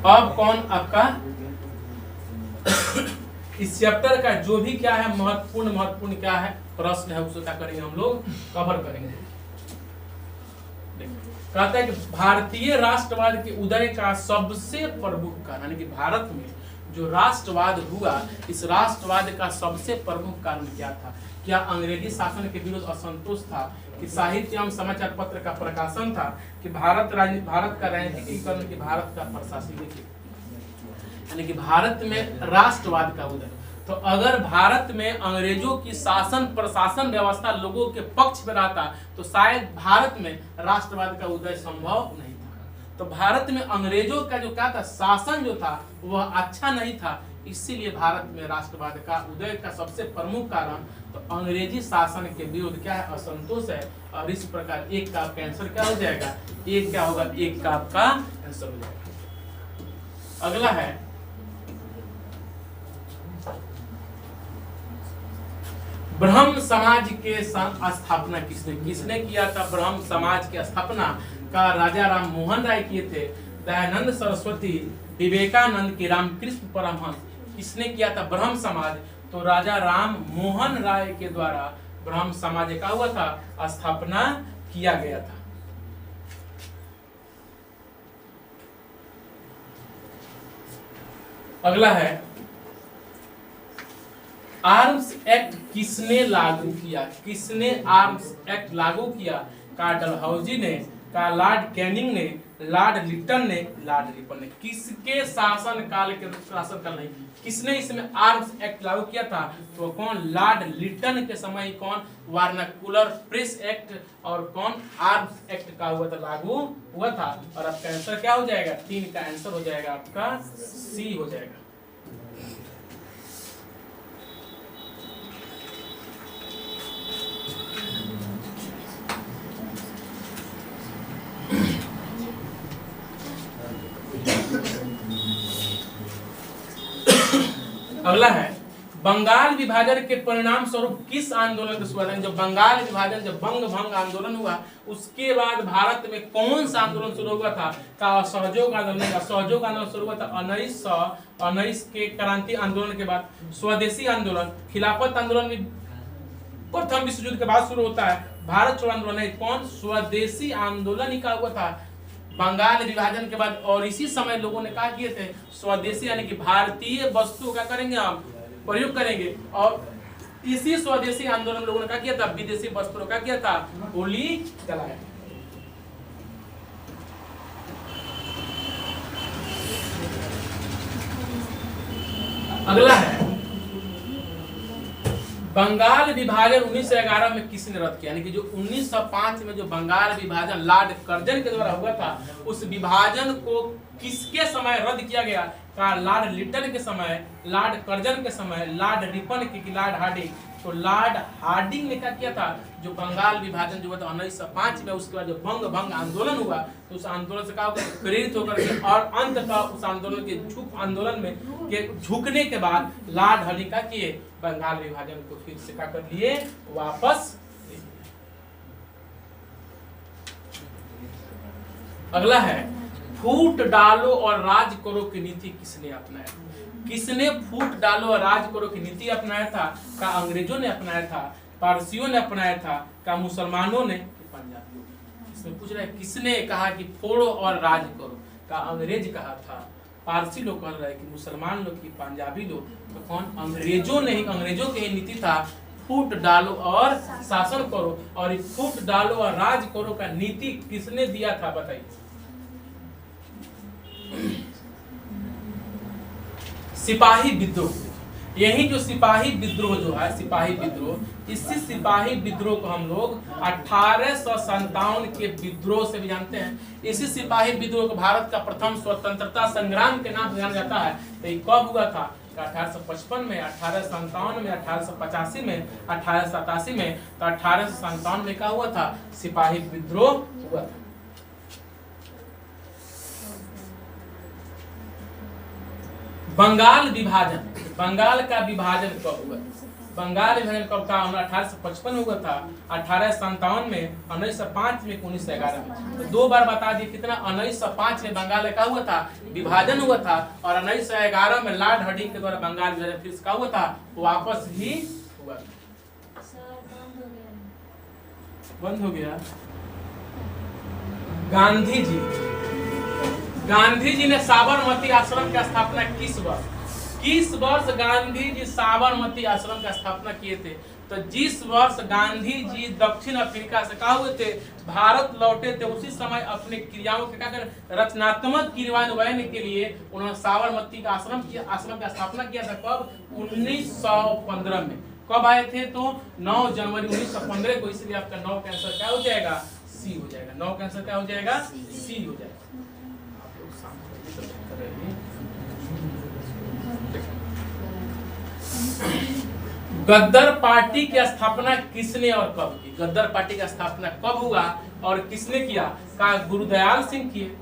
अब कौन आपका इस चैप्टर का जो भी क्या है महत्वपूर्ण क्या है प्रश्न है उसको क्या करेंगे हम लोग कवर करेंगे। कहता है कि भारतीय राष्ट्रवाद के उदय का सबसे प्रमुख कारण, यानी कि भारत में जो राष्ट्रवाद हुआ इस राष्ट्रवाद का सबसे प्रमुख कारण क्या था? क्या अंग्रेजी शासन के विरुद्ध असंतोष था, कि साहित्य एवं समाचार पत्र का प्रकाशन था, कि भारत का राजनीतिकीकरण, की भारत का प्रशासनिक, यानी कि भारत में राष्ट्रवाद का उदय। तो अगर भारत में अंग्रेजों की शासन प्रशासन व्यवस्था लोगों के पक्ष में रहता तो शायद भारत में राष्ट्रवाद का उदय संभव नहीं था। तो भारत में अंग्रेजों का जो क्या था शासन जो था वह अच्छा नहीं था, इसीलिए भारत में राष्ट्रवाद का उदय का सबसे प्रमुख कारण तो अंग्रेजी शासन के विरुद्ध क्या है असंतोष है। और इस प्रकार एक का आपका आंसर क्या हो जाएगा, एक क्या होगा, एक का आपका आंसर हो जाएगा। अगला है ब्रह्म समाज के स्थापना किसने किया था? ब्रह्म समाज की स्थापना का राजा राम मोहन राय किए थे। दयानंद सरस्वती, विवेकानंद की, रामकृष्ण परमहंस, किसने किया था ब्रह्म समाज? तो राजा राम मोहन राय के द्वारा ब्रह्म समाज का हुआ था स्थापना किया गया था। अगला है आर्म्स एक्ट किसने लागू किया? किसने आर्म्स एक्ट लागू किया? का डलहौजी ने, का लॉर्ड कैनिंग ने, लॉर्ड लिटन ने, लॉर्ड रिपन ने। किसके शासन काल नहीं, किसने इसमें आर्म्स एक्ट लागू किया था? तो कौन? लॉर्ड लिटन के समय कौन वर्नाकुलर प्रेस एक्ट और कौन आर्म्स एक्ट का हुआ था लागू हुआ था। और आपका आंसर क्या हो जाएगा, 3 का आंसर हो जाएगा आपका सी हो जाएगा। अगला है बंगाल विभाजन के परिणाम स्वरूप किस आंदोलन की शुरुआत? जब बंगाल विभाजन, जब बंग भंग आंदोलन हुआ उसके बाद भारत में कौन सा आंदोलन शुरू हुआ था? का असहयोग आंदोलन। असहयोग आंदोलन शुरू हुआ था 1919 के क्रांति आंदोलन के बाद। स्वदेशी आंदोलन, खिलाफत आंदोलन भी प्रथम विश्व युद्ध के बाद शुरू होता है। भारत छोड़ो आंदोलन है कौन? स्वदेशी आंदोलन ही का हुआ था बंगाल विभाजन के बाद। और इसी समय लोगों ने कहा किए थे स्वदेशी, यानी कि भारतीय वस्तुओं का करेंगे हम प्रयोग करेंगे। और इसी स्वदेशी आंदोलन लोगों ने क्या किया था, विदेशी वस्त्रों का किया था होली जलाया। अगला है बंगाल विभाजन 1911 में किसने रद्द किया? यानी कि जो 1905 में जो बंगाल विभाजन लॉर्ड कर्जन के द्वारा हुआ था उस विभाजन को किसके समय रद्द किया गया? का लॉर्ड लिटन के समय, लॉर्ड कर्जन के समय, लॉर्ड रिपन की, लॉर्ड हार्डिंग। तो लॉर्ड हार्डिंग ने क्या किया था, जो बंगाल विभाजन जो हुआ था 1905 में, उसके बाद जो बंग भंग आंदोलन हुआ तो उस आंदोलन से क्या प्रेरित होकर के और अंततः उस आंदोलन के आंदोलन में के झुकने के बाद लॉर्ड हार्डिंग का किए बंगाल विभाजन को फिर से क्या कर लिए वापस। अगला है फूट डालो और राज करो की नीति किसने अपनाया? किसने फूट डालो और राज करो की नीति अपनाया था? का अंग्रेजों ने अपनाया था, पारसियों ने अपनाया था, का मुसलमानों ने, कि पंजाबियों ने? इसमें पूछ रहे किसने कहा कि फोड़ो और राज करो? का अंग्रेज कहा था, पारसी लोग कह रहे कि मुसलमान लोग, की पंजाबी लोग? तो कौन? अंग्रेजों ने ही, अंग्रेजों की नीति था फूट डालो और शासन करो। और फूट डालो और राज करो का नीति किसने दिया था बताइए? सिपाही विद्रोह। यही जो सिपाही विद्रोह जो है, सिपाही विद्रोह, इसी सिपाही विद्रोह को हम लोग 1857 के विद्रोह से भी जानते हैं। इसी सिपाही विद्रोह को भारत का प्रथम स्वतंत्रता संग्राम के नाम से जाना जाता है। तो ये कब हुआ था? 1855 में, 1857 में, 1885 में, 1887 में। तो 1857 में क्या हुआ था? सिपाही विद्रोह हुआ था। बंगाल विभाजन, बंगाल का विभाजन कब हुआ? बंगाल विभाजन कब था? 1855 में हुआ था, 1857 में, 1905 में, 1911 में। तो 2 बार बता दिए कितना। 1905 में बंगाल का हुआ था, विभाजन हुआ था, और 1911 में लॉर्ड हार्डिंग के द्वारा बंगाल विभाजन फिर से हुआ था, वापस ही हुआ। बंद हो गया। गांधी जी ने साबरमती आश्रम की स्थापना किस वर्ष गांधी जी साबरमती आश्रम की स्थापना किए थे? तो जिस वर्ष गांधी जी दक्षिण अफ्रीका से कहा हुए थे, भारत लौटे थे, उसी समय अपने क्रियाओं के क्या रचनात्मक क्रियान्वयन के लिए उन्होंने साबरमती का आश्रम की स्थापना किया था। कब? 1915 में। कब आए थे? तो 9 जनवरी 1915 को। इसलिए आपका 9 का आंसर क्या हो जाएगा? सी हो जाएगा। 9 का आंसर क्या हो जाएगा? सी हो जाएगा। आप लोग शाम गद्दार पार्टी की स्थापना किसने और कब की? गद्दार पार्टी का स्थापना कब हुआ और किसने किया? का गुरुदयाल सिंह किए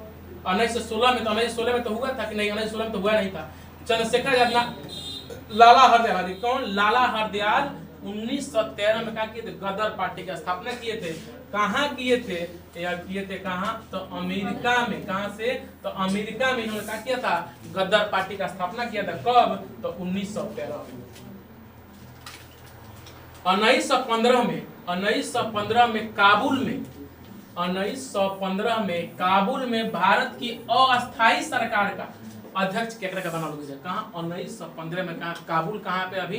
1916 में। तो 1916 में तो हुआ था कि नहीं? 1916 में तो हुआ नहीं था। चंद्रशेखर आजाद, लाला हरदयाल। कौन? लाला हरदयाल 1913 में क्या किए थे? गद्दार पार्टी की स्थापना किए थे। कहाँ किए थे? या किए थे कहाँ? तो अमेरिका में। कहाँ से? तो अमेरिका में इन्होंने क्या किया था? गद्दार पार्टी का स्थापना किया था। कब? तो 1913 में। 1915 में 1915 में काबुल में भारत की अस्थायी सरकार का अध्यक्ष क्या बना लोगे? कहाँ? 1915 में। कहाँ? काबुल। कहाँ पे अभी?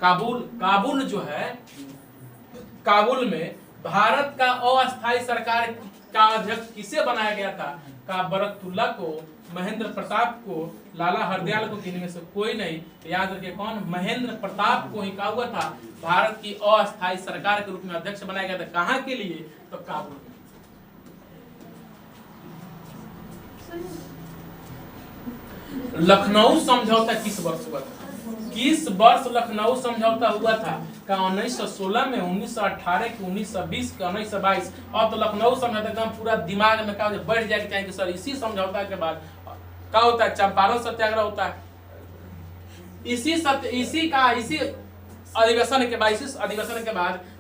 काबुल जो है, काबुल में भारत का अस्थायी सरकार का अध्यक्ष किसे बनाया गया था? का बरकतुल्ला को, महेंद्र प्रताप को, लाला हरदयाल को, इनमें से कोई नहीं। तो याद रखिए कौन? महेंद्र प्रताप को ही कहा हुआ था भारत की अस्थायी सरकार के रूप में अध्यक्ष बनाया गया था। कहाँ के लिए? तो काबुल। लखनऊ समझौता किस वर्ष हुआ था? किस वर्ष लखनऊ समझौता हुआ था? का 1916 में, 1918 के, 1920 के, 1922। और तो लखनऊ समझौता एकदम पूरा दिमाग में क्या बैठ जाएगा चाहिए कि सर इसी समझौता के बाद क्या होता है? चंपारण सत्याग्रह होता है। इसी अधिवेशन के बाद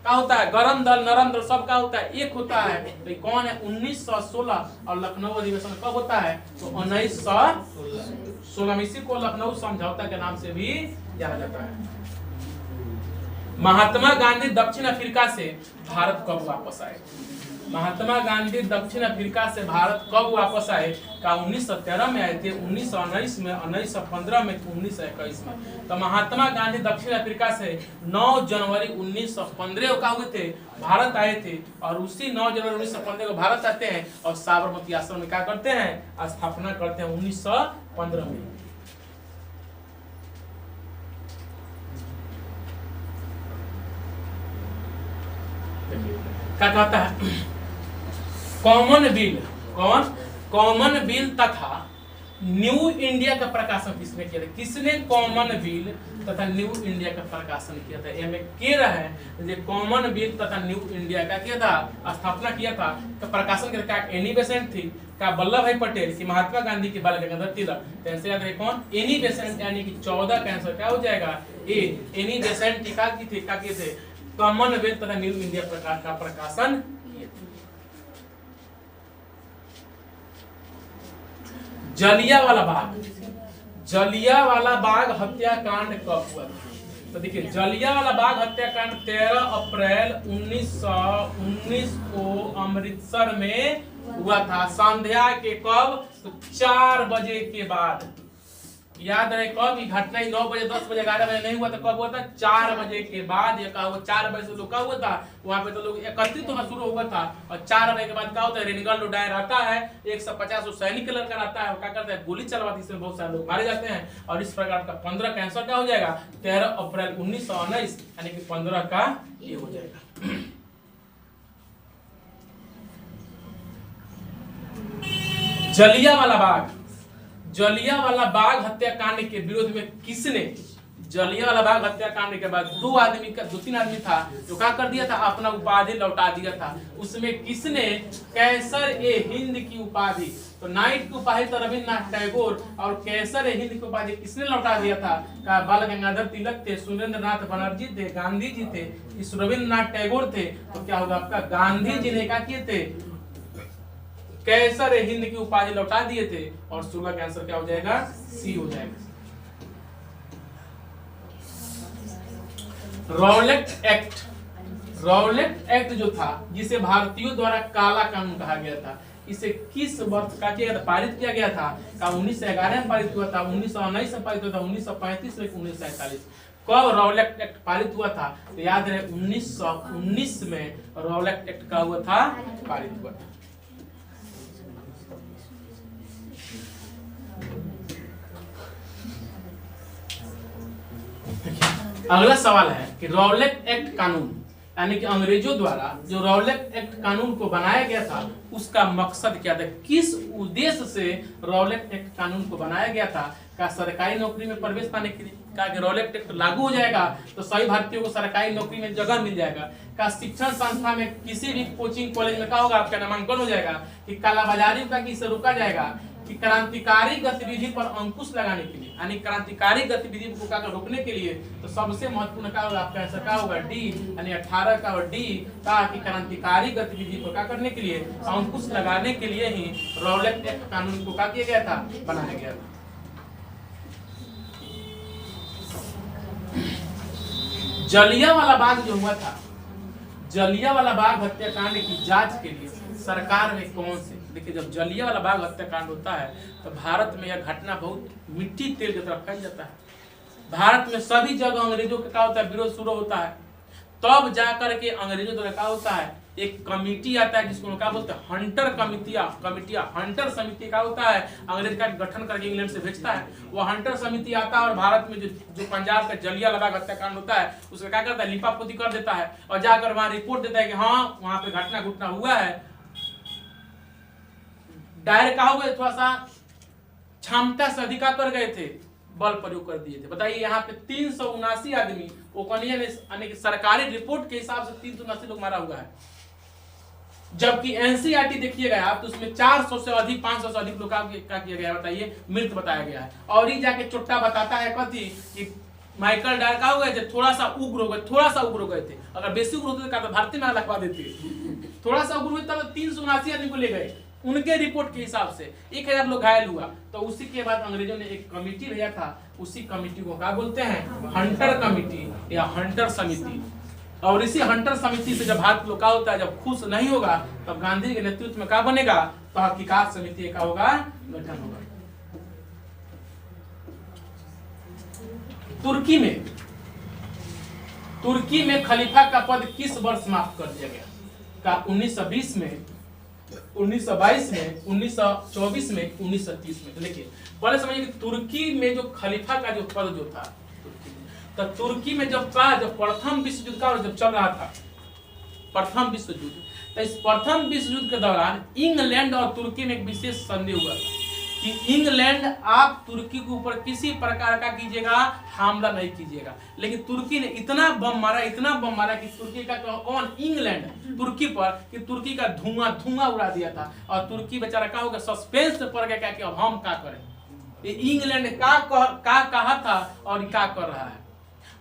क्या होता है? गरम दल, नरम दल सब क्या होता है? एक होता है। तो कौन है? 1916। और लखनऊ अधिवेशन कब होता है? तो 1916 में। इसी को लखनऊ समझौता के नाम से भी जाना जाता है। महात्मा गांधी दक्षिण अफ्रीका से भारत कब वापस आए? महात्मा गांधी दक्षिण अफ्रीका से भारत कब वापस आए? का 1913 में आए थे, 1919 में, 1915 में, 1921 में। तो महात्मा गांधी दक्षिण अफ्रीका से 9 जनवरी 1915 को हुए थे, भारत आए थे। और उसी 9 जनवरी 1915 को भारत आते हैं और साबरमती आश्रम में क्या करते हैं? स्थापना करते हैं 1915 में। क्या कहता है? कॉमनवेल्थ तथा न्यू इंडिया का प्रकाशन किसने किया था? किसने कॉमनवेल्थ तथा न्यू इंडिया का प्रकाशन किया था? ये में कह रहा है कॉमनवेल्थ तथा न्यू इंडिया का किया था, स्थापना किया था, का प्रकाशन किया था। एनी बेसेंट थी, का वल्लभ भाई पटेल, की महात्मा गांधी, की बाल गंगाधर तिलक। कैसे याद रहे? कौन? एनी बेसेंट, यानी कि 14 का आंसर क्या हो जाएगा? ए। एनी बेसेंट का किए थे? कॉमनवेल्थ तथा न्यू इंडिया प्रकार का प्रकाशन किए थे। जलियांवाला बाग हत्याकांड कब हुआ? तो देखिए जलियांवाला बाग हत्याकांड 13 अप्रैल 1919 को अमृतसर में हुआ था। संध्या के कब? तो 4 बजे के बाद। याद रहे कब? घटना 9 बजे, 10 बजे, 11 बजे नहीं हुआ था। कब हुआ था? 4 बजे के बाद। ये कहा हुआ 4 बजे से लोग क्या हुआ था? वहां पे तो लोग एकत्रित होना शुरू हुआ था। और 4 बजे के बाद क्या होता है? रेनगन लुटायर आता है, 150 सैनिक लड़कर आता है और क्या करता है? गोली चलवाती, इसमें बहुत सारे लोग मारे जाते हैं। और इस प्रकार का 15 का आंसर क्या हो जाएगा? 13 अप्रैल 1919, यानी कि 15 का ये हो जाएगा। जलियांवाला बाग हत्याकांड के विरोध में किसने जलियांवाला बाग हत्याकांड के बाद दो तीन आदमी था जो क्या कर दिया था, अपना उपाधि लौटा दिया था। उसमें किसने कैसर ए हिंद की उपाधि, तो नाइट की उपाधि तो रविन्द्रनाथ टैगोर, और कैसर ए हिंद की उपाधि किसने लौटा दिया था, का बाल गंगाधर तिलक थे, सुरेंद्र नाथ बनर्जी थे, गांधी जी थे, इस रविन्द्रनाथ टैगोर थे। तो क्या होगा आपका, गांधी जी ने क्या किए थे, कैसर ए हिंद की उपाधि लौटा दिए थे। और 16 का आंसर क्या हो जाएगा, सी हो जाएगा। रॉलेट एक्ट, रॉलेट एक्ट जो था जिसे भारतीयों द्वारा काला कानून कहा गया था, इसे किस वर्ष का पारित किया गया था, का 1911 में पारित हुआ था, 1919 में पारित हुआ था, 1935 में, 1947। कब रॉलेट एक्ट पारित हुआ था, तो याद रहे 1919 में रॉलेट एक्ट का हुआ था, पारित हुआ था। अगला सवाल है कि रॉलेट एक्ट कानून, यानी कि अंग्रेजों द्वारा जो रॉलेट एक्ट कानून को बनाया गया था उसका मकसद क्या था, किस उद्देश्य से रॉलेट एक्ट कानून को बनाया गया था। का सरकारी नौकरी में प्रवेश पाने के लिए, कहा कि रॉलेट एक्ट लागू हो जाएगा तो सभी भारतीयों को सरकारी नौकरी में जगह मिल जाएगा। का शिक्षण संस्था में किसी भी कोचिंग कॉलेज में क्या होगा, आपका नामांकन हो जाएगा। कि कालाबाजारी का किसे रोका जाएगा, कि क्रांतिकारी गतिविधि पर अंकुश लगाने के लिए, यानी क्रांतिकारी गतिविधि को क्या रोकने के लिए, तो सबसे महत्वपूर्ण क्या होगा आपका आंसर क्या होगा, डी, यानी 18 का और डी का, कि क्रांतिकारी गतिविधि को क्या करने के लिए, अंकुश लगाने के लिए ही रॉलेट एक्ट कानून को क्या किया गया था, बनाया गया था। जलियांवाला बाग जो हुआ था, जलियांवाला बाग हत्याकांड की जांच के लिए सरकार में कौन से, देखिए जब जलियांवाला बाग हत्याकांड होता है तो भारत में यह घटना बहुत मिट्टी तेल की तरफ फैल जाता है। भारत में सभी जगह अंग्रेजों का क्या होता है, विरोध शुरू होता है। तब जाकर के अंग्रेजों द्वारा क्या होता है, एक कमिटी आता है जिसको क्या बोलते हैं, हंटर कमिटियां हंटर समिति का होता है, अंग्रेज का गठन करके इंग्लैंड से भेजता है। वो हंटर समिति आता है और भारत में जो पंजाब का जलियांवाला बाग हत्याकांड होता है उसका क्या करता है, लिपापोती कर देता है और जाकर वहां रिपोर्ट देता है कि हाँ वहां पे घटना हुआ है। डायरेक्ट कहा हुआ थोड़ा सा क्षमता से अधिकार कर गए थे, बल प्रयोग कर दिए थे। बताइए यहाँ पे 379 आदमी ओकनिया ने, यानी कि सरकारी रिपोर्ट के हिसाब से 379 लोग मारा हुआ है। जबकि एनसीईआरटी देखिएगा आप तो उसमें 400 से अधिक 500 से अधिक लोग क्या किया गया, बताइए मृत बताया गया है। और ये जाके चुट्टा बताता है कथी कि माइकल डायर का हो गए थे, थोड़ा सा उग्र हो गए थे। अगर बेसी उग्र होते तो भारतीय में लगवा देते, थोड़ा सा उग्र हुए तब 379 आदमी को ले गए उनके रिपोर्ट के हिसाब से। 1000 लोग घायल हुआ। तो उसी के बाद अंग्रेजों ने एक कमिटी भेजा था, उसी कमिटी को क्या बोलते हैं, हंटर कमिटी या हंटर समिति। और इसी हंटर समिति से जब भारत लोग का होता है, जब खुश नहीं होगा तब गांधी के नेतृत्व में क्या बनेगा, तहकीकात समिति का होगा गठन होगा। तुर्की में खलीफा का पद किस वर्ष समाप्त कर दिया गया, का 1920 में, 1922 में, 1924 में, 1930 में। तो देखिए पहले समझिए कि तुर्की में जो खलीफा का जो पद जो था, तो तुर्की में जब प्रथम विश्व युद्ध का जब चल रहा था, प्रथम विश्व युद्ध, तो इस प्रथम विश्व युद्ध के दौरान इंग्लैंड और तुर्की में एक विशेष संधि हुआ था कि इंग्लैंड आप तुर्की के ऊपर किसी प्रकार का कीजिएगा हमला नहीं कीजिएगा। लेकिन तुर्की ने इतना बम मारा कि तुर्की का कौन, इंग्लैंड तुर्की पर, कि तुर्की का धुआं उड़ा दिया था। और तुर्की बेचारा क्या होगा, सस्पेंस में पड़ गया क्या कि अब हम क्या करें, ये इंग्लैंड का कहा था और क्या कर रहा है।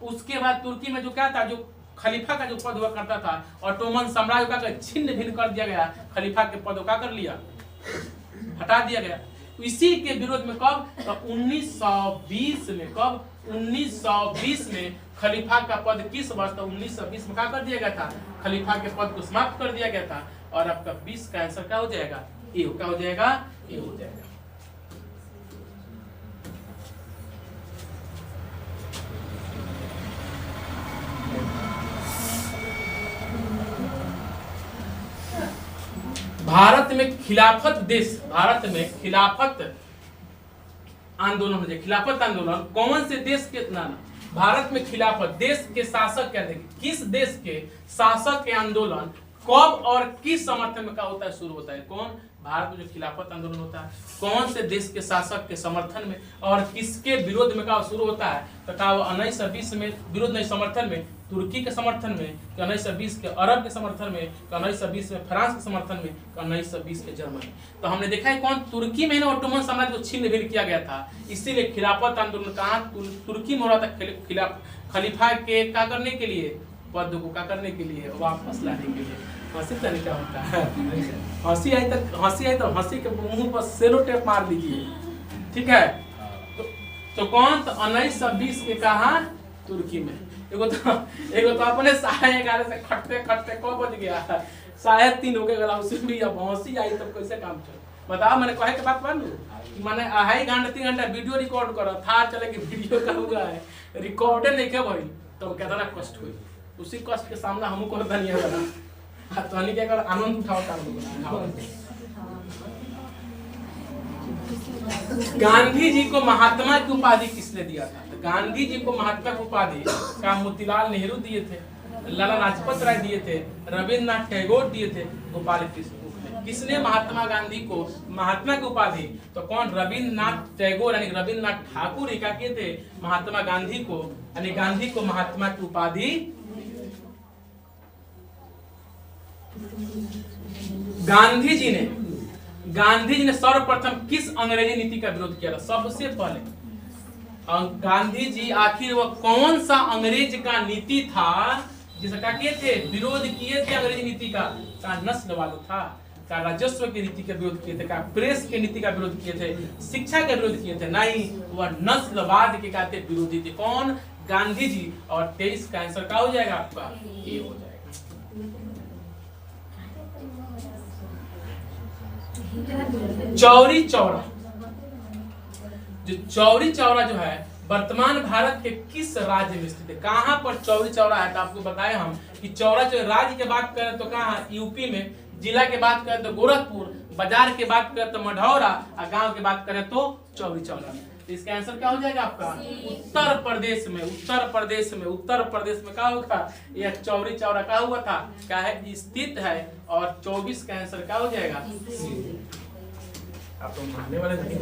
उसके बाद तुर्की में जो क्या था, जो खलीफा का जो पद हुआ करता था, ऑटोमन साम्राज्य का छिन्न भिन्न कर दिया गया, खलीफा के पद का कर लिया, हटा दिया गया। इसी के विरोध में कब, तो 1920 में, कब 1920 में खलीफा का पद किस वर्ष, तो 1920 में क्या कर दिया गया था, खलीफा के पद को समाप्त कर दिया गया था। और आपका 20 का आंसर क्या हो जाएगा, ए क्या हो जाएगा, ए हो जाएगा। भारत में खिलाफत आंदोलन, खिलाफत आंदोलन कौन से देश के नाम, भारत में खिलाफत देश के शासक क्या देंगे, किस देश के शासक के आंदोलन कब और किस समर्थन में क्या होता है, शुरू होता है, कौन, भारत में जो खिलाफत आंदोलन होता है कौन से देश के शासक के समर्थन में और किसके विरोध में का शुरू होता है, तो का वो 1920 में विरोध नहीं समर्थन में तुर्की के समर्थन में, 1920 के अरब के समर्थन में, 1920 में फ्रांस के समर्थन में, 1920 के जर्मनी। तो हमने देखा है कौन तुर्की में ओटोमन साम्राज्य को छीन भिन्न किया गया था, इसीलिए खिलाफत आंदोलन कहाँ तुर्की में हो रहा था, खलीफा के क्या करने के लिए, पद को क्या करने के लिए, वापस लाने के लिए। हंसी तरीका होता है, हंसी आई तो हंसी के मुंह पर सेलो टेप मार लीजिए, ठीक है। तो कौन, तो 1920 के कहा तुर्की में। एगो तो अपने 11:30 से खटते खटते कब बज गया, 3:30 हो गया, उसमें भी अब हंसी आई तब कैसे काम चल। बताओ मैंने कहे के बात मानू कि मैंने 2.5 घंटा वीडियो रिकॉर्ड करा था, चले कि वीडियो का हुआ है रिकॉर्डे नहीं क्या भाई, तो कितना कष्ट हुई, उसी कष्ट के सामना हमको कर नहीं है तो हनी क्या कर आनंद उठाओ कर। गांधी जी को महात्मा की उपाधि किसने दिया था, तो गांधी जी को महात्मा की उपाधि का मोतीलाल नेहरू दिए थे, लाला लाजपत राय दिए थे, रविन्द्रनाथ टैगोर दिए थे, गोपाल कृष्ण गोखले। किसने महात्मा गांधी को महात्मा की उपाधि, तो कौन, रविन्द्रनाथ टैगोर यानी रविन्द्रनाथ ठाकुर ही क्या किए थे, महात्मा गांधी को यानी गांधी को महात्मा की उपाधि। गांधी जी ने सर्वप्रथम किस अंग्रेजी नीति का विरोध किया था, सबसे पहले गांधी जी आखिर वह कौन सा अंग्रेज का नीति था जिसका किए थे विरोध किए थे, अंग्रेजी नीति का नस्लवाद था, का राजस्व की नीति का विरोध किए थे, का प्रेस की नीति का विरोध किए थे, शिक्षा का विरोध किए थे, नहीं वह नस्लवाद के कहते विरोधी थे, कौन, गांधी जी। और 23 का आंसर क्या हो जाएगा आपका, ये हो जाएगा। चौरी चौरा, जो चौरी चौरा जो है वर्तमान भारत के किस राज्य में स्थित है, कहां पर चौरी चौरा है, तो आपको बताए हम कि चौरा जो राज्य के बात करें तो कहाँ, यूपी में, जिला के बात करें तो गोरखपुर, बाजार के बात करें तो मढ़ौरा, और गांव के बात करें तो चौरी चौरा। तो इसका आंसर क्या हो जाएगा आपका, उत्तर प्रदेश में। उत्तर प्रदेश में क्या होगा, यह चौरी चौरा क्या हुआ था, क्या है, स्थित है। और 24 का आंसर क्या हो जाएगा, आप तो मानने वाले नहीं,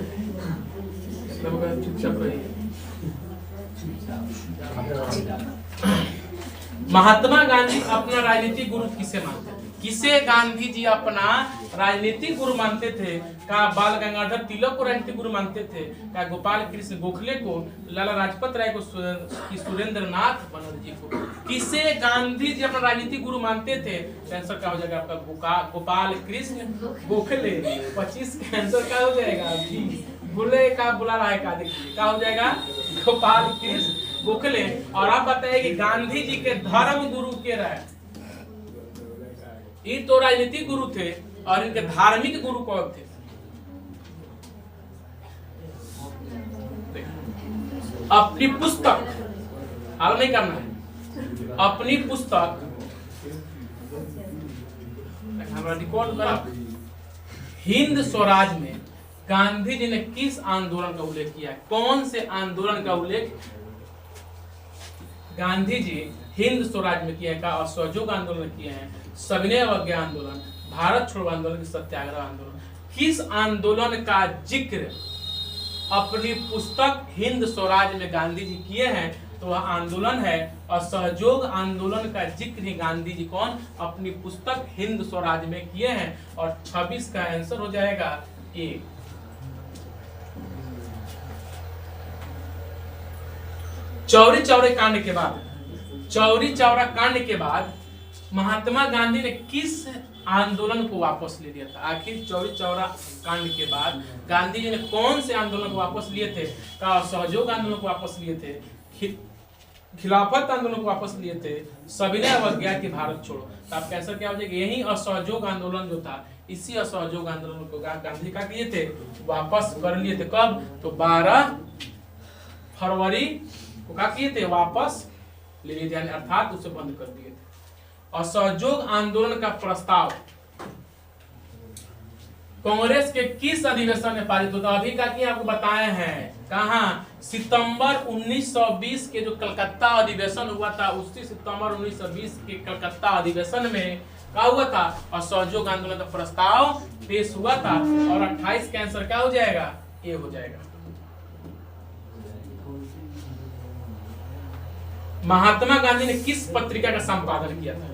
चुपचाप रहिए। महात्मा गांधी अपना राजनीतिक गुरु किसे मानते थे, किसे गांधी जी अपना राजनीतिक गुरु मानते थे, का बाल गंगाधर तिलक को राजनीतिक गुरु मानते थे, का गोपाल कृष्ण गोखले को, लाला लाजपत राय को, सुरेंद्र नाथ बनर्जी को, किसे गांधी जी अपना राजनीतिक गुरु मानते थे। आंसर क्या हो जाएगा आपका, गोपाल कृष्ण गोखले। 25 का आंसर क्या हो जाएगा, बुले का बुला रहा है का, देखिए क्या हो जाएगा, गोपाल कृष्ण गोखले। और आप बताइए कि गांधी जी के धर्म गुरु के रहे, ये तो राजनीतिक गुरु थे और इनके धार्मिक गुरु कौन थे, अपनी पुस्तक हल नहीं करना है, अपनी पुस्तक रिकॉर्ड करा, हिंद स्वराज में गांधी जी ने किस आंदोलन का उल्लेख किया है, कौन से आंदोलन का उल्लेख गांधी जी हिंद स्वराज में किया है, का असहयोग आंदोलन किए हैं, सविनय अवज्ञा आंदोलन, भारत छोड़ो आंदोलन, सत्याग्रह आंदोलन। किस आंदोलन का जिक्र अपनी पुस्तक हिंद स्वराज में गांधी जी किए हैं, तो वह आंदोलन है असहयोग आंदोलन का जिक्र गांधी जी कौन, अपनी पुस्तक हिंद स्वराज में किए हैं। और 26 का आंसर हो जाएगा ए। चौरी चौरा कांड के बाद महात्मा गांधी ने किस आंदोलन को वापस ले लिया था, आखिर चौरी चौरा कांड के बाद गांधी जी ने कौन से आंदोलन को वापस लिए थे, का असहयोग आंदोलन को वापस लिए थे, खिलाफत आंदोलन को वापस लिए थे, सविनय अवज्ञा की भारत छोड़ो। तो आपका आंसर क्या हो जाएगा, यही असहयोग आंदोलन जो था, इसी असहयोग आंदोलन को गांधी का किए थे, वापस कर लिए थे। कब, तो 12 फरवरी को क्या किए थे, वापस ले लिए थे, अर्थात उसे बंद कर दिए थे। असहयोग आंदोलन का प्रस्ताव कांग्रेस के किस अधिवेशन में पारित होता, अभी का कि आपको बताए हैं, कहां, सितंबर 1920 के जो कलकत्ता अधिवेशन हुआ था, उसी सितंबर 1920 के कलकत्ता अधिवेशन में क्या हुआ था, असहयोग आंदोलन का प्रस्ताव पेश हुआ था। और 28 का आंसर क्या हो जाएगा, ए हो जाएगा। महात्मा गांधी ने किस पत्रिका का संपादन किया था?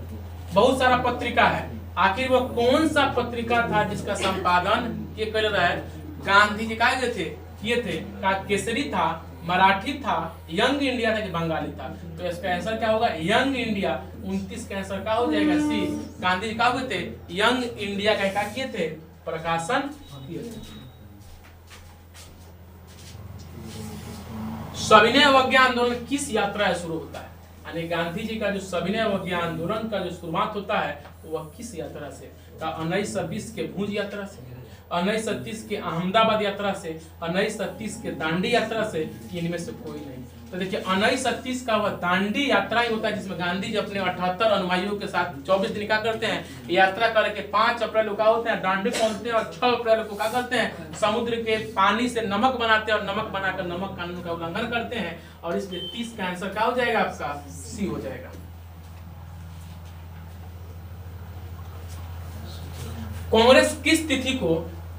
बहुत सारा पत्रिका है, आखिर वो कौन सा पत्रिका था जिसका संपादन ये कर रहा है? गांधी जी क्या किए थे? का केसरी था, मराठी था, यंग इंडिया था कि बंगाली था? तो इसका आंसर क्या होगा, यंग इंडिया। 29 का आंसर क्या हो जाएगा, सी। गांधी जी क्या हुए थे, यंग इंडिया का क्या किए थे, प्रकाशन किए थे। सविनय अवज्ञा आंदोलन किस यात्रा से शुरू होता है? यानी गांधी जी का जो सविनय अवज्ञा आंदोलन का जो शुरुआत होता है वह किस यात्रा से? 1920 के भुज यात्रा से, 1930 के अहमदाबाद यात्रा से, 1930 के दांडी यात्रा से, इनमें से कोई नहीं। तो देखिए 1930 का वह दांडी यात्रा ही होता है जिसमें गांधी जी अपने 78 अनुयायियों के साथ 24 दिन क्या करते हैं, यात्रा करके 5 अप्रैल को क्या होते हैं, दांडी पहुंचते हैं, और 6 अप्रैल को क्या करते हैं, समुद्र के पानी से नमक बनाते हैं, और नमक बनाकर नमक कानून का उल्लंघन करते हैं। और इसलिए 30 का आंसर क्या हो जाएगा आपका, सी हो जाएगा। कांग्रेस किस तिथि को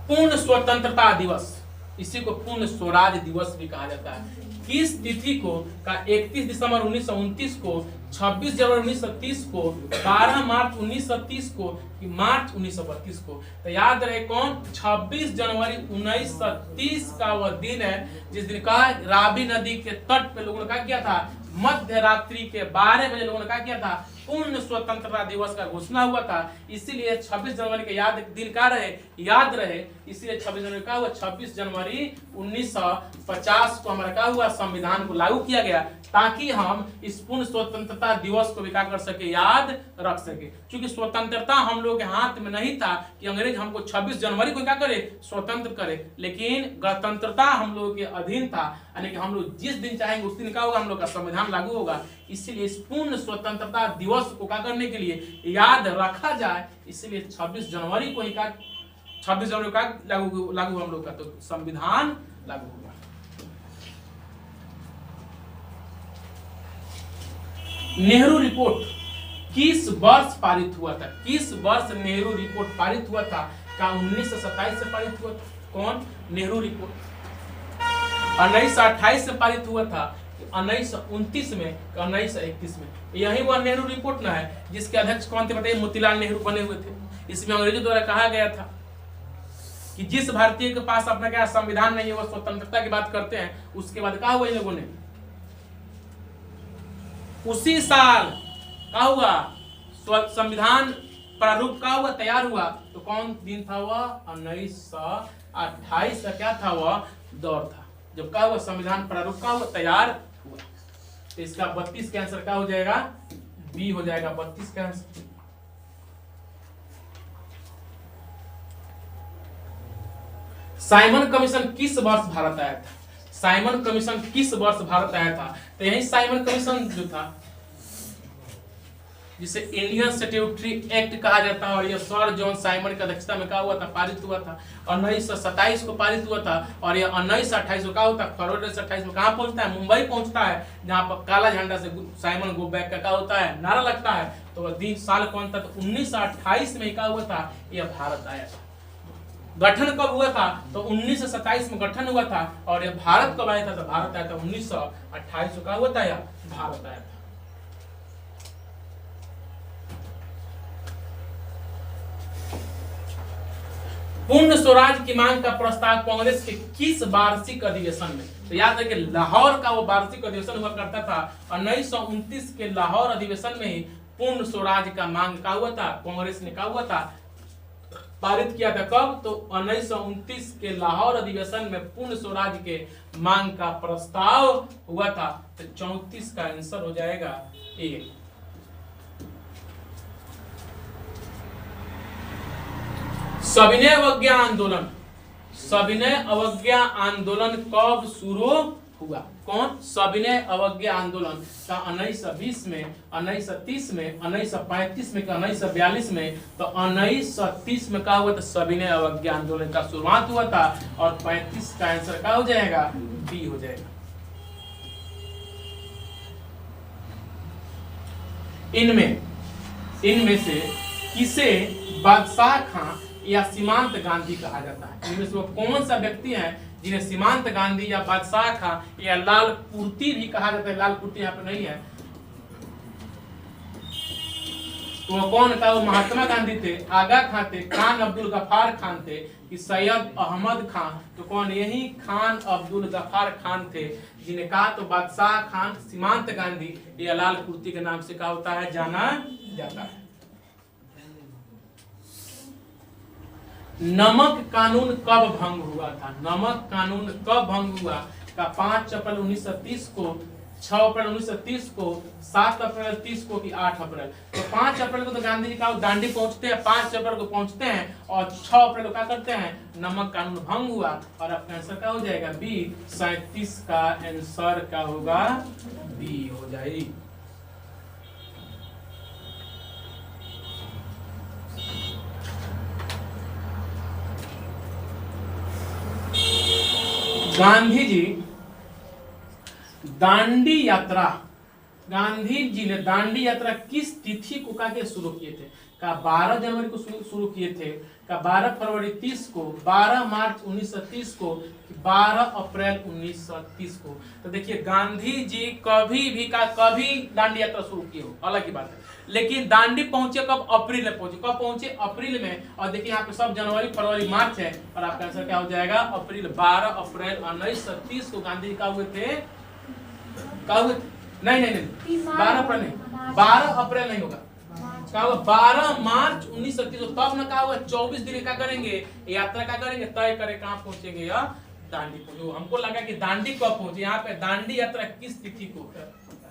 पूर्ण स्वतंत्रता दिवस, इसी को पूर्ण स्वराज दिवस भी कहा जाता है, किस तिथि को? का 31 दिसंबर 1929 को, 26 जनवरी 1930 को, 12 मार्च 1930 को, कि मार्च 1932 को? तो याद रहे कौन, 26 जनवरी 1930 का वह दिन है जिस दिन का रावी नदी के तट पे लोगों ने क्या किया था, मध्य रात्रि के 12 बजे लोगों ने क्या किया था, पूर्ण स्वतंत्रता दिवस का घोषणा हुआ था। इसीलिए 26 जनवरी के दिन का रहे, याद रहे, इसीलिए 26 जनवरी का हुआ, 26 जनवरी 1950 को हमारा क्या हुआ, संविधान को लागू किया गया, ताकि हम इस पूर्ण स्वतंत्रता दिवस को भी क्या कर सके, याद रख सके। क्योंकि स्वतंत्रता हम लोग के हाथ में नहीं था कि अंग्रेज हमको 26 जनवरी को क्या करे, स्वतंत्र करे, लेकिन गणतंत्रता हम लोग के अधीन था, यानी कि हम लोग जिस दिन चाहेंगे उस दिन क्या होगा, हम लोग का संविधान लागू होगा। इसीलिए इस पूर्ण स्वतंत्रता दिवस को क्या करने के लिए, याद रखा जाए, इसलिए 26 जनवरी को ही का 26 जनवरी का लागू हम लोग का तो संविधान लागू होगा। नेहरू रिपोर्ट किस वर्ष पारित हुआ था? किस वर्ष नेहरू रिपोर्ट पारित हुआ था? क्या 1927 से पारित हुआ था? कौन? नेहरू रिपोर्ट 1928 से पारित हुआ था, 1929 में, 1931 में? यही वह नेहरू रिपोर्ट ना है जिसके अध्यक्ष कौन थे बताइए, मोतीलाल नेहरू बने हुए थे। इसमें अंग्रेजों द्वारा कहा गया था कि जिस भारतीय के पास अपना क्या संविधान नहीं है वो स्वतंत्रता की बात करते हैं। उसके बाद कहा हुआ इन लोगों ने, उसी साल क्या हुआ, संविधान प्रारूप का हुआ, तैयार हुआ। तो कौन दिन था वह, 1928 का क्या था वह दौर था जब क्या हुआ, संविधान प्रारूप का हुआ, तैयार हुआ। तो इसका 32 का आंसर क्या हो जाएगा, बी हो जाएगा 32 का आंसर। साइमन कमीशन किस वर्ष भारत आया था? साइमन कमीशन किस वर्ष भारत आया था? तो यही साइमन कमीशन जो था जिसे इंडियन स्टैट्यूटरी एक्ट कहा जाता है, और यह सर जॉन साइमन की अध्यक्षता में क्या हुआ था, पारित हुआ था। 1927 को पारित हुआ था, और यह 1928 को क्या होता है, फरवरी 1928 में कहाँ पहुंचता है, मुंबई पहुंचता है, जहां पर काला झंडा से साइमन गो बैक का क्या होता है, नारा लगता है। तो वह दिन साल कौन था, तो 1928 में क्या हुआ था, यह भारत आया था। गठन कब हुआ था, तो 1927 में गठन हुआ था, और यह भारत कब आया था, तो भारत आया था 1928 को क्या हुआ था, यह भारत आया था। पूर्ण स्वराज की मांग का प्रस्ताव कांग्रेस के किस वार्षिक अधिवेशन में? तो याद रखिए लाहौर का वो वार्षिक अधिवेशन हुआ करता था, 1929 के लाहौर अधिवेशन में ही पूर्ण स्वराज का मांग का हुआ था, कांग्रेस ने क्या हुआ था, पारित किया था। कब, तो 1929 के लाहौर अधिवेशन में पूर्ण स्वराज के मांग का प्रस्ताव हुआ था। तो 34 का आंसर हो जाएगा ए। सविनय अवज्ञा आंदोलन, सविनय अवज्ञा आंदोलन कब शुरू हुआ? कौन? सविनय अवज्ञा आंदोलन का 1920 में, 1930 में, 1935 में, 1942 में। तो 1930 में क्या हुआ था, सविनय अवज्ञा आंदोलन का शुरुआत हुआ था, और 35 का आंसर क्या हो जाएगा, बी हो जाएगा। इनमें से किसे बादशाह खां या सीमांत गांधी कहा जाता है? इनमें से वो कौन सा व्यक्ति है जिन्हें सीमांत गांधी या बादशाह खां या लाल कुर्ती भी कहा जाता है? लाल कुर्ती यहाँ पे नहीं है, तो वो कौन था? वो महात्मा गांधी थे, आगा खां थे, खान अब्दुल गफ्फार खान थे कि सैयद अहमद खान? तो कौन? यही खान अब्दुल गफ्फार खान थे, जिन्हें कहा तो बादशाह खान, सीमांत गांधी या लाल कुर्ती के नाम से कहा होता है, जाना जाता है। नमक कानून कब भंग हुआ था? नमक कानून कब भंग हुआ? का 5 अप्रैल 1930 को, 6 अप्रैल 1930 को, 7 अप्रैल 30 को कि 8 अप्रैल? तो 5 अप्रैल को तो गांधी जी का दांडी पहुंचते हैं, 5 अप्रैल को पहुंचते हैं और 6 अप्रैल को क्या करते हैं? नमक कानून भंग हुआ। और आपका आंसर क्या हो जाएगा? बी। 37 का आंसर क्या होगा? बी हो जाएगी। गांधी जी दांडी यात्रा, गांधी जी ने दांडी यात्रा किस तिथि को का शुरू किए थे? का 12 जनवरी को शुरू किए थे, का 12 फरवरी 30 को, 12 मार्च 1930 को, 12 अप्रैल 1930 को? तो देखिए गांधी जी कभी भी दांडी यात्रा शुरू किए हो अलग की बात है, लेकिन दांडी पहुंचे कब? अप्रैल में पहुंचे। कब पहुंचे? अप्रैल में। और देखिए यहाँ पे सब जनवरी फरवरी मार्च है, और आपका आंसर क्या हो जाएगा? अप्रैल। 12 अप्रैल 1930 को गांधी जी का हुए थे। नहीं 12 अप्रैल नहीं, 12 अप्रैल नहीं होगा, क्या हुआ? 12 मार्च 1930। तब ना कहा हुआ 24 दिन क्या करेंगे? यात्रा क्या करेंगे? तय करें कहाँ पहुंचेंगे? या दांडी पहुंचे। हमको लगा कि दांडी कब पहुंचे, यहाँ पे दांडी यात्रा किस तिथि को?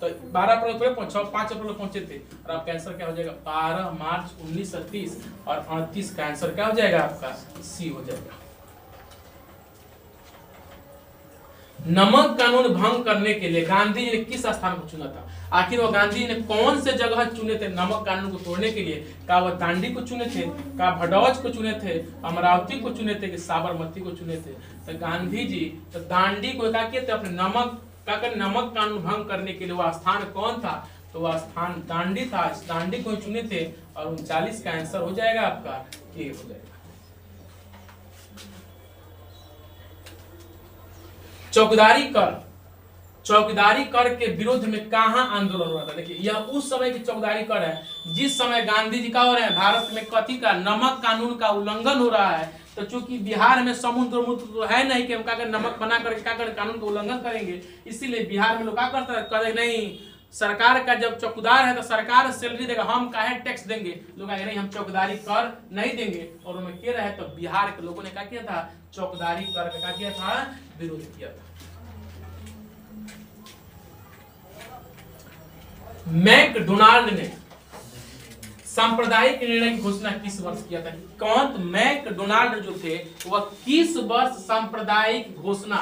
तो 12 अप्रैल को पहुंचे, 5 अप्रैल को पहुंचे थे। और आपका आंसर क्या हो जाएगा? 12 मार्च 1930। और 38 का आंसर क्या हो जाएगा? आपका सी हो जाएगा। नमक कानून भंग करने के लिए गांधी जी ने किस स्थान को चुना था? आखिर वो गांधी जी ने कौन से जगह चुने थे नमक कानून को तोड़ने के लिए? का वो दांडी को चुने थे, का भडौज को चुने थे, अमरावती को चुने थे, कि साबरमती को चुने थे? तो गांधी जी तो दांडी को क्या किए थे? अपने नमक कानून भंग करने के लिए वह स्थान कौन था? तो वह स्थान दांडी था। इस दांडी को चुने थे। और 39 का आंसर हो जाएगा आपका ए हो जाएगा। चौकीदारी कर के विरोध में कहां आंदोलन हुआ था? देखिए यह उस समय की चौकीदारी कर है जिस समय गांधी जी का हो रहे हैं भारत में कथी का? नमक कानून का उल्लंघन हो रहा है। तो चूंकि बिहार में समुद्र तो है नहीं कि हम क्या करें, नमक बना करके क्या करें, कानून का उल्लंघन करेंगे। इसीलिए बिहार में लोग क्या करता है? कहते नहीं, सरकार का जब चौकीदार है तो सरकार सैलरी देगा, हम काहे टैक्स देंगे? लोग कहेंगे नहीं हम चौकीदारी कर नहीं देंगे। और उनमें क्या रहे? तो बिहार के लोगों ने क्या किया था? चौकीदारी कर क्या किया था? विरोध किया था। मैकडोनाल्ड ने सांप्रदायिक निर्णय की घोषणा किस वर्ष किया था? कौन? तो मैकडोनाल्ड जो थे वह किस वर्ष सांप्रदायिक घोषणा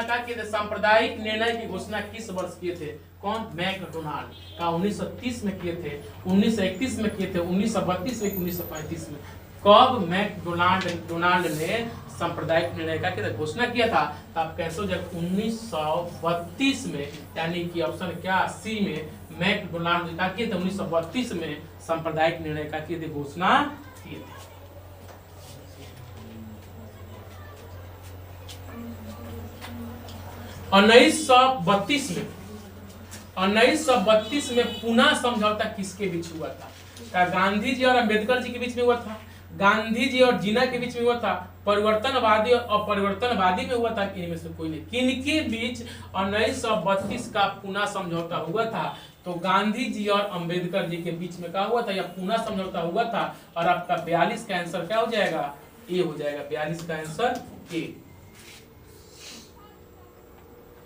का किए थे? सांप्रदायिक निर्णय की घोषणा किस वर्ष किए थे? कौन? मैकडोनाल्ड। का 1930 में किए थे, 1931 में किए थे, 1932 में, 1935 में? कब मैकडोनाल्ड ने सांप्रदायिक निर्णय का घोषणा किया था? तो आप कैसे जब 1932 में, यानी कि ऑप्शन क्या? सी में मैकडोनाल्ड का किए थे 1932 में सांप्रदायिक निर्णय का किए थे घोषणा किए थे। उन्नीस 1932 में पुनः समझौता किसके बीच हुआ था? क्या गांधी जी और अंबेडकर जी के बीच में हुआ था? गांधी जी और जिन्ना के बीच में हुआ था? परिवर्तनवादी और अपरिवर्तनवादी में हुआ था? इनमें से कोई नहीं। किनके बीच 1932 का पुनः समझौता हुआ था? तो गांधी जी और अंबेडकर जी के बीच में क्या हुआ था? या पुनः समझौता हुआ था। और आपका 42 का आंसर क्या हो जाएगा? ए हो जाएगा। 42 का आंसर ए।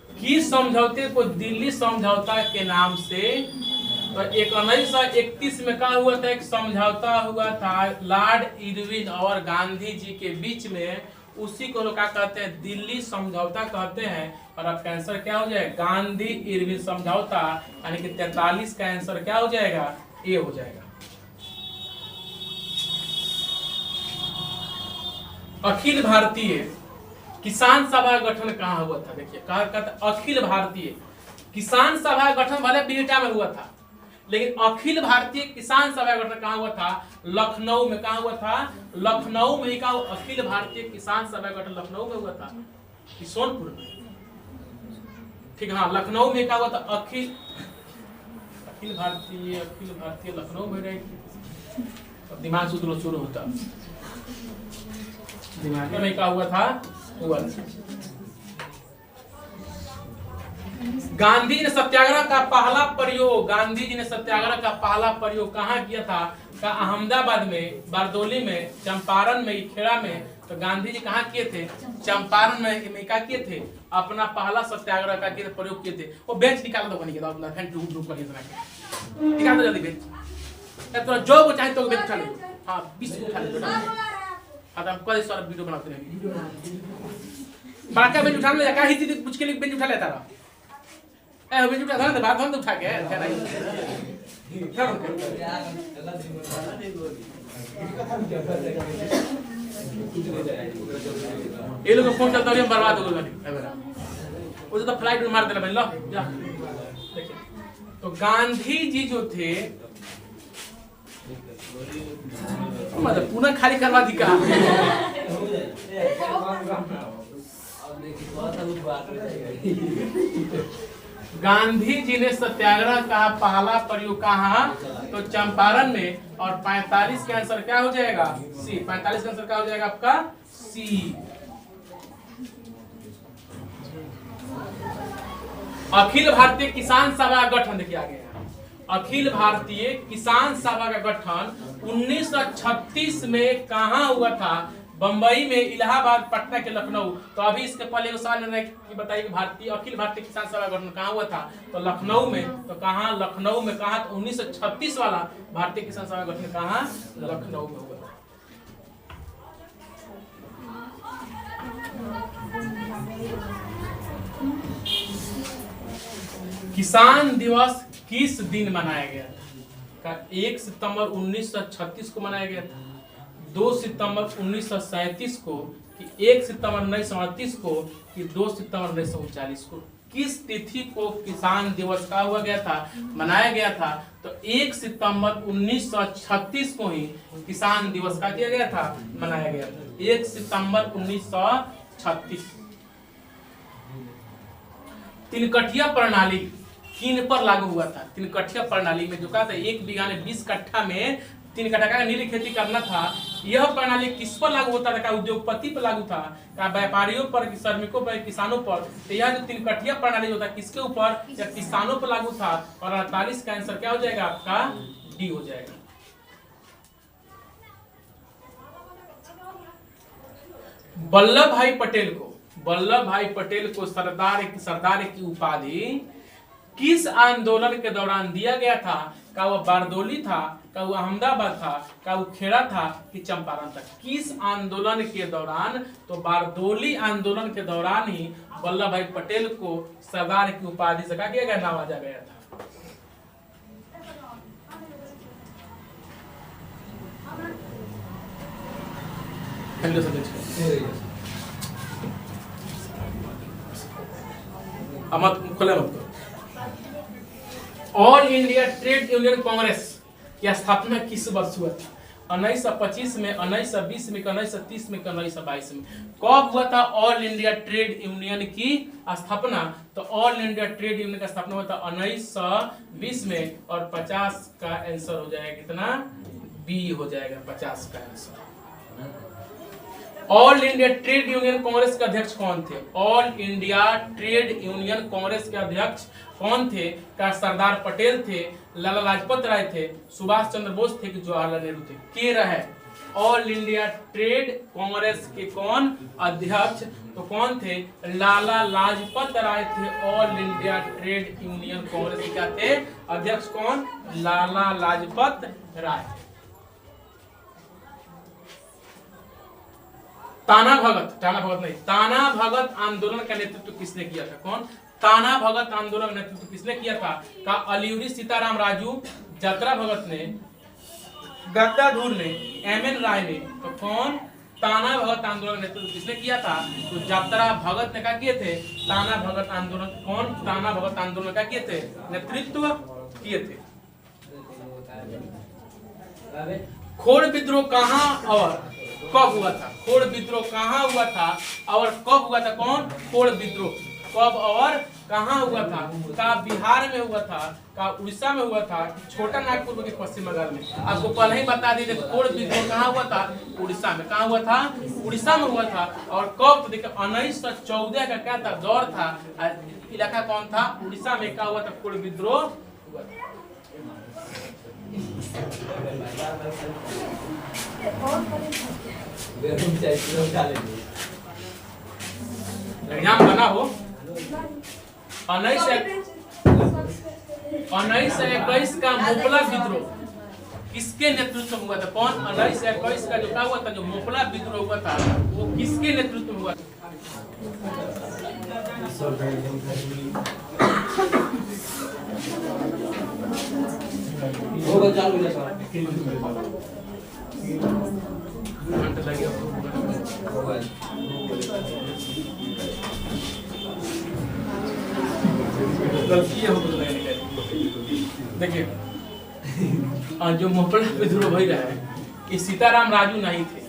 किस समझौते को दिल्ली समझौता के नाम से? तो 1931 में क्या हुआ था? एक समझौता हुआ था लॉर्ड इरविन और गांधी जी के बीच में, उसी को लोग क्या कहते हैं? दिल्ली समझौता कहते हैं। और आपका आंसर क्या हो जाएगा? गांधी इरविन समझौता, यानी कि 43 का आंसर क्या हो जाएगा? ए हो जाएगा। अखिल भारतीय किसान सभा गठन कहाँ हुआ था? देखिए कहा अखिल भारतीय किसान सभा गठन भले बिहटा में हुआ था, लेकिन अखिल भारतीय किसान सभा गठन कहाँ हुआ था? लखनऊ में। कहाँ हुआ था? लखनऊ में ही। का अखिल भारतीय किसान सभा गठन लखनऊ में हुआ था कि सोनपुर में? ठीक है, हाँ, लखनऊ में क्या हुआ था? अखिल भारतीय लखनऊ में रहेगी। अब दिमाग से शुरू होता, दिमाग में क्या हुआ था? हुआ था। गांधी जी ने सत्याग्रह का पहला प्रयोग, गांधी जी ने सत्याग्रह का पहला प्रयोग कहाँ किया था? का अहमदाबाद में, बारदोली में, चंपारण में, खेड़ा में। तो गांधी जी कहाँ किए थे? चंपारण में क्या किए थे? अपना पहला सत्याग्रह का प्रयोग किए थे। वो बेंच निकाल दो, बनी अपना फैन टू कर निकाल दो जल्दी बेंच। तो जो वो चाहे तो बेंच उठा लो। हाँ, 20 उठा लो। हाँ, तो हम कल सारा वीडियो बनाते हैं। बाका बेंच उठा ले, का ही चीज कुछ के लिए बेंच उठा लेता रहा। ए बेंच उठा था, बात हम उठा के क्या नहीं। ये लोग फोन चलता है, बर्बाद हो गया। वो तो फ्लाइट में मार देना भाई। लो जा देखिए, तो गांधी जी जो थे, मतलब पुनः खाली करवा दी का। गांधी जी ने सत्याग्रह का पहला प्रयोग कहा? तो चंपारण में। और 45 का आंसर क्या हो जाएगा? सी। 45 का आंसर क्या हो जाएगा आपका? सी। अखिल भारतीय किसान सभा गठन किया गया। अखिल भारतीय किसान सभा का गठन 1936 में कहाँ हुआ था? बंबई में, इलाहाबाद, पटना के लखनऊ। तो अभी इसके पहले उस साल में बताइए कि अखिल भारतीय किसान सभा गठन कहाँ हुआ था? तो लखनऊ में। तो कहाँ? लखनऊ में। कहाँ? तो 1936 वाला भारतीय किसान सभा गठन कहाँ? लखनऊ में हुआ। किसान दिवस किस दिन मनाया गया था? 1 सितंबर 1936 को मनाया गया था, 2 सितंबर 1937 को, कि 1 सितंबर 1938 को, कि 2 सितंबर 1939 को। किस तिथि को किसान दिवस का हुआ गया था, मनाया गया था? तो 1 सितंबर 1936 को ही किसान दिवस का किया गया था, मनाया गया था। 1 सितंबर 1936। तिनकठिया प्रणाली किन पर लागू हुआ था? तिनकठिया प्रणाली में जो कहा था 1 बीघा में 20 कट्ठा में 3 कट्ठा का नीली खेती करना था। यह प्रणाली किस पर लागू होता था? क्या उद्योगपति पर लागू था? क्या व्यापारियों पर, श्रमिकों पर, किसानों पर? तो यह जो 3 कट्ठिया प्रणाली होता है किसके ऊपर? या किसानों पर लागू था। और 48 का आंसर क्या हो जाएगा आपका? डी हो जाएगा। वल्लभ भाई पटेल को सरदार की उपाधि किस आंदोलन के दौरान दिया गया था? क्या वो बारदोली था? क्या वो अहमदाबाद था? क्या वो खेड़ा था? कि चंपारण था? किस आंदोलन के दौरान? तो बारदोली आंदोलन के दौरान ही वल्लभ भाई पटेल को सरदार की उपाधि से क्या किया गया? नवाजा गया था। खोले मत। All India trade union Congress की स्थापना किस वर्ष हुआ था? 1925 में, 1920 में, 1930 में, 1922 में। कब हुआ था ऑल इंडिया ट्रेड यूनियन की स्थापना? तो ऑल इंडिया ट्रेड यूनियन का स्थापना हुआ था 1920 में। और 50 का आंसर हो जाएगा कितना? बी हो जाएगा 50 का answer. All India trade union Congress के अध्यक्ष कौन थे? All India trade union Congress के अध्यक्ष कौन थे? क्या सरदार पटेल थे, लाला लाजपत राय थे, सुभाष चंद्र बोस थे, कि जवाहरलाल नेहरू थे? के रहे ऑल इंडिया ट्रेड कांग्रेस के कौन अध्यक्ष? तो कौन थे? लाला लाजपत राय थे। All India trade union Congress के क्या थे? अध्यक्ष कौन? लाला लाजपत राय। ताना भगत आंदोलन का नेतृत्व किसने किया था? कौन? ताना भगत आंदोलन का नेतृत्व किसने किया था? का अलियूरी सीताराम राजू, जतरा भगत ने, गद्दाधूर ने, एमएन राय ने। तो कौन? ताना भगत आंदोलन का नेतृत्व किसने किया था? तो जतरा भगत ने क्या किए थे? ताना भगत आंदोलन। कौन? ताना भगत आंदोलन का किए थे? नेतृत्व किए थे। खोड़ विद्रोह कहाँ और कब हुआ था? खोड़ विद्रोह कहाँ हुआ था और कब हुआ था? कौन? खोड़ विद्रोह कब और कहाँ हुआ था? का बिहार में हुआ था, का उड़ीसा में हुआ था, छोटा नागपुर के पश्चिम बंगाल में? आपको पहले ही बता दी खोड़ विद्रोह कहाँ हुआ था? उड़ीसा में। कहाँ हुआ था? उड़ीसा में हुआ था। और कब? तो देखिए 1914 का क्या था? दौर था। इलाका कौन था? उड़ीसा में। क्या हुआ था? खोड़ विद्रोह हुआ था। एग्जाम बना हो 1921 का मोपला विद्रोह किसके नेतृत्व में हुआ था? कौन? 1921 का जो क्या हुआ था, जो मोपला विद्रोह हुआ था, वो किसके नेतृत्व में हुआ था? देखिए जो मोपला विद्रोह हो रहा है, कि सीताराम राजू नहीं थे,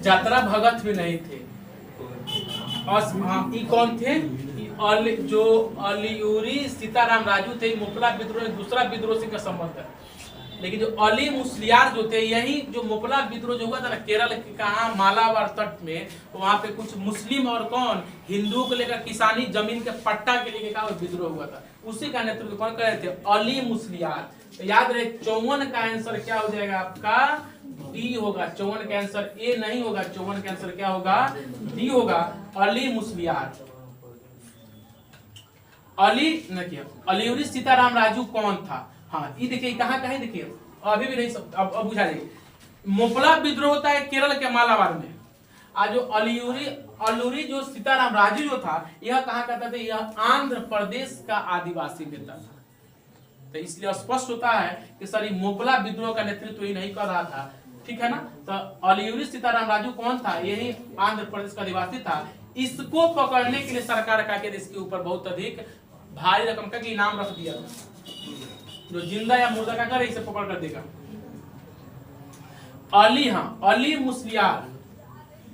यात्रा भगत भी नहीं थे, और कौन थे? जो अलीयूरी सीताराम राजू थे। मोपला विद्रोह दूसरा विद्रोह से क्या संबंध है? लेकिन जो अली मुस्लियार जो थे, यही जो मोपला विद्रोह जो हुआ था ना केरल के कहा मालाबार तट में, वहां पे कुछ मुस्लिम और कौन हिंदुओं को लेकर किसानी जमीन के पट्टा के लेकर का विद्रोह हुआ था, उसी का नेतृत्व कौन कर रहे थे? अली मुस्लियार। तो याद रहे 54 का आंसर क्या हो जाएगा आपका? डी होगा। 54 का आंसर ए नहीं होगा, 54 का आंसर क्या होगा? डी होगा, अली मुस्लियार। अलीयूरी सीताराम राजू कौन था? हाँ ये देखिए कहाँ कहीं देखिए अभी भी नहीं सब अब बुझा जाइए। मोपला विद्रोह होता है केरल के मालाबार में। आज जो अलीयूरी जो सीताराम राजू जो था, यह कहाँ कहता था? यह आंध्र प्रदेश का आदिवासी नेता था। तो इसलिए स्पष्ट होता है कि सर ये मोपला विद्रोह का नेतृत्व ही नहीं कर रहा था, ठीक है ना? तो अलीयूरी सीताराम राजू कौन था? यही आंध्र प्रदेश का आदिवासी था। इसको पकड़ने के लिए सरकार का इसके ऊपर बहुत अधिक भारी रकम का इनाम रख दिया था। जो जिंदा या मुर्दा का करे इसे पकड़ कर देगा। अली मुस्लियार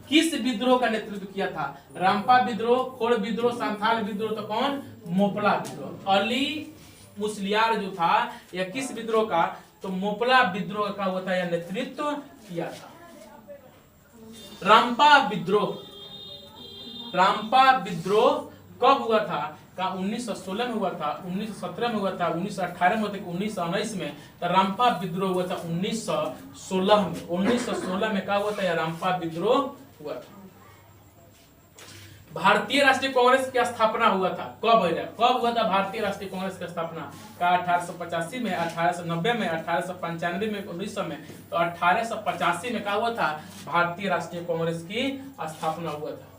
किस विद्रोह का नेतृत्व किया था? रामपा विद्रोह, खोड़ विद्रोह, संथाल विद्रोह, तो कौन? मोपला विद्रोह। अली मुस्लियार जो था यह किस विद्रोह का? तो मोपला विद्रोह का हुआ था, यह नेतृत्व किया था। रामपा विद्रोह कब हुआ था? का 1916 में हुआ था, 1917 में हुआ था, 1918 में हुआ था, 1919 में। तो रामपा विद्रोह हुआ था 1916 में। 1916 में क्या हुआ था? यह रामपा विद्रोह हुआ था। भारतीय राष्ट्रीय कांग्रेस की स्थापना हुआ था कब हुआ था भारतीय राष्ट्रीय कांग्रेस की स्थापना? का 1885 में, 1890 में, 1895 में, 1900 में। तो 1885 में क्या हुआ था? भारतीय राष्ट्रीय कांग्रेस की स्थापना हुआ था।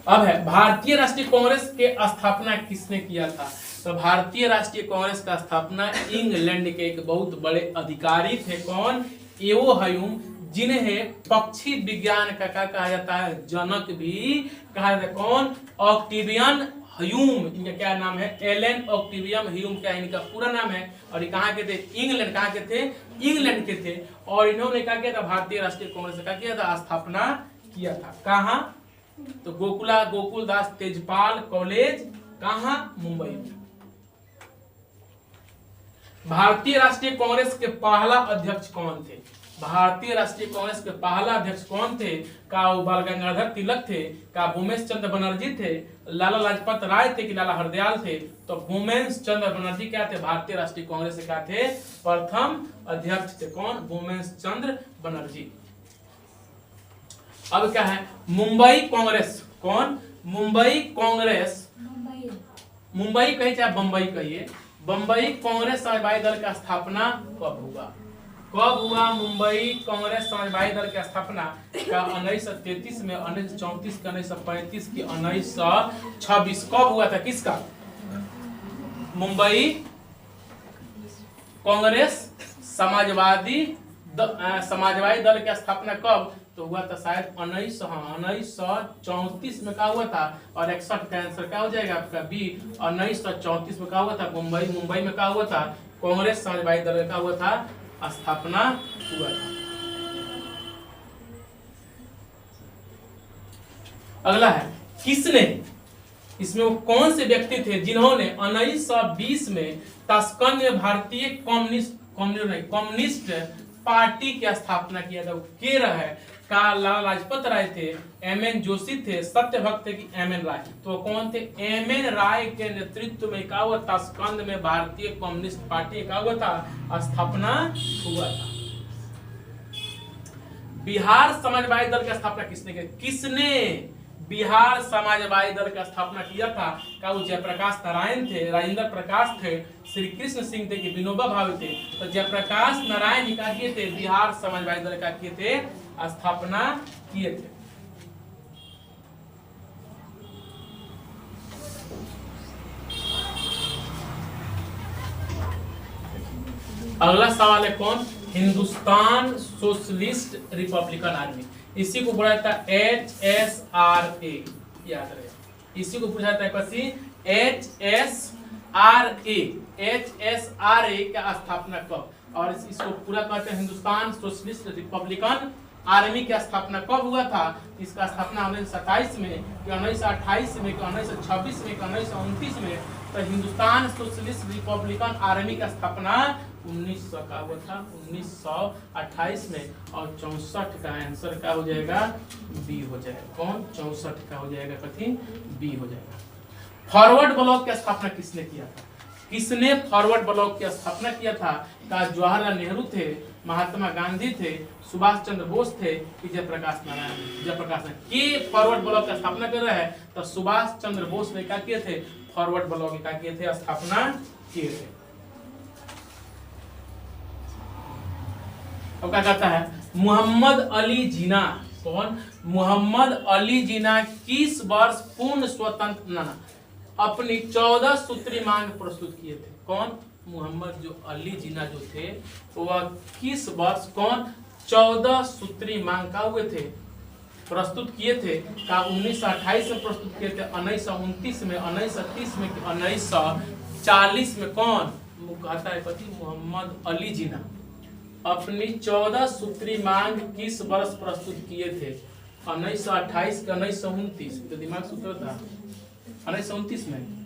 अब है भारतीय राष्ट्रीय कांग्रेस के स्थापना किसने किया था? तो भारतीय राष्ट्रीय कांग्रेस का स्थापना इंग्लैंड के एक बहुत बड़े अधिकारी थे। कौन? एओ ह्यूम, जिन्हें पक्षी विज्ञान का क्या कहा जाता है? जनक भी कहा जाता है। कौन? Octavian Hume. इनका क्या नाम है? एलन ऑक्टेवियन ह्यूम क्या इनका पूरा नाम है। और ये कहाँ के थे? इंग्लैंड। कहाँ के थे? इंग्लैंड के थे। और इन्होंने क्या किया था? भारतीय राष्ट्रीय कांग्रेस का किया था? स्थापना किया था। कहाँ? तो गोकुलदास तेजपाल कॉलेज, कहाँ? मुंबई में। भारतीय राष्ट्रीय कांग्रेस के पहला अध्यक्ष कौन थे? भारतीय राष्ट्रीय कांग्रेस के पहला अध्यक्ष कौन थे? का बाल गंगाधर तिलक थे, का भूमेश चंद्र बनर्जी थे, लाला लाजपत राय थे कि लाला हरदयाल थे? तो भूमेश चंद्र बनर्जी क्या थे? भारतीय राष्ट्रीय कांग्रेस से क्या थे? प्रथम अध्यक्ष थे। कौन? भूमेश चंद्र बनर्जी। अब क्या है? मुंबई कांग्रेस। कौन? मुंबई कांग्रेस। मुंबई कहिए चाहे बंबई कहिए, बंबई कांग्रेस समझवादी दल का स्थापना कब हुआ? कब हुआ मुंबई कांग्रेस समझवादी दल की स्थापना? का 1933 में, 1934 का, 1935 की, 1926। कब हुआ था? किसका? मुंबई कांग्रेस समाजवादी दल की स्थापना कब? तो हुआ था शायद 1934 में क्या हुआ था, और 61 का आंसर क्या हो जाएगा आपका बी। 1934 में क्या हुआ था, मुंबई में क्या हुआ था, कांग्रेस समाजवादी दल का हुआ था, स्थापना हुआ था। अगला है किसने, इसमें वो कौन से व्यक्ति थे जिन्होंने 1920 में ताशकंद में भारतीय कम्युनिस्ट पार्टी की स्थापना किया था। के रहे का लाला लाजपत राय थे, एम.एन. जोशी थे, सत्यभक्त थे कि एम.एन. राय। तो कौन थे, एम.एन. राय के नेतृत्व में क्या हुआ, ताशकंद में भारतीय कम्युनिस्ट पार्टी का हुआ था, स्थापना हुआ था। बिहार समाजवादी दल की स्थापना किसने की, किसने बिहार समाजवादी दल का स्थापना किया था, का वो जयप्रकाश नारायण थे, राजेंद्र प्रकाश थे, श्री कृष्ण सिंह थे कि विनोबा भावे थे। तो जयप्रकाश नारायण क्या किए थे, बिहार समाजवादी दल का किए थे, स्थापना किए थे। अगला सवाल है कौन, हिंदुस्तान सोशलिस्ट रिपब्लिकन आर्मी, इसी को बोला जाता है HSRA, याद रहे, इसी को पूछा जाता है कसी HSRA का स्थापना कब, और इसको पूरा कहते हैं हिंदुस्तान सोशलिस्ट रिपब्लिकन आर्मी की स्थापना कब हुआ था। इसका स्थापना 1927 में, 1928 में, 1926 में, 1929 में। तो हिंदुस्तान सोशलिस्ट रिपब्लिकन आर्मी का स्थापना 1900 का हुआ था, 1928 में, और 64 का आंसर क्या हो जाएगा, बी हो जाएगा। कौन, 64 का हो जाएगा, कथी बी हो जाएगा। फॉरवर्ड ब्लॉक की स्थापना किसने किया था, किसने फॉरवर्ड ब्लॉक की स्थापना किया था, का जवाहरलाल नेहरू थे, महात्मा गांधी थे, सुभाष चंद्र बोस थे कि जयप्रकाश नारायण के फॉरवर्ड ब्लॉक की स्थापना कर रहे हैं। तो सुभाष चंद्र बोस ने क्या किए थे, फॉरवर्ड ब्लॉक की क्या किए थे, स्थापना किए थे। अब क्या कहता है, मोहम्मद अली जिन्ना, कौन, मोहम्मद अली जिन्ना किस वर्ष पूर्ण स्वतंत्र अपनी 14 सूत्री मांग प्रस्तुत किए थे। कौन, मोहम्मद जो अली जिन्ना जो थे वह किस वर्ष कौन 14 सूत्री मांग का हुए थे, प्रस्तुत किए थे, का 1928 में प्रस्तुत किए थे, 1929 में, 1930 में, 1940 में। कौन, वो कहता है पति मोहम्मद अली जिन्ना अपनी 14 सूत्री मांग किस वर्ष प्रस्तुत किए थे, 1928 का 1929, तो दिमाग सूत्र था 1929 में।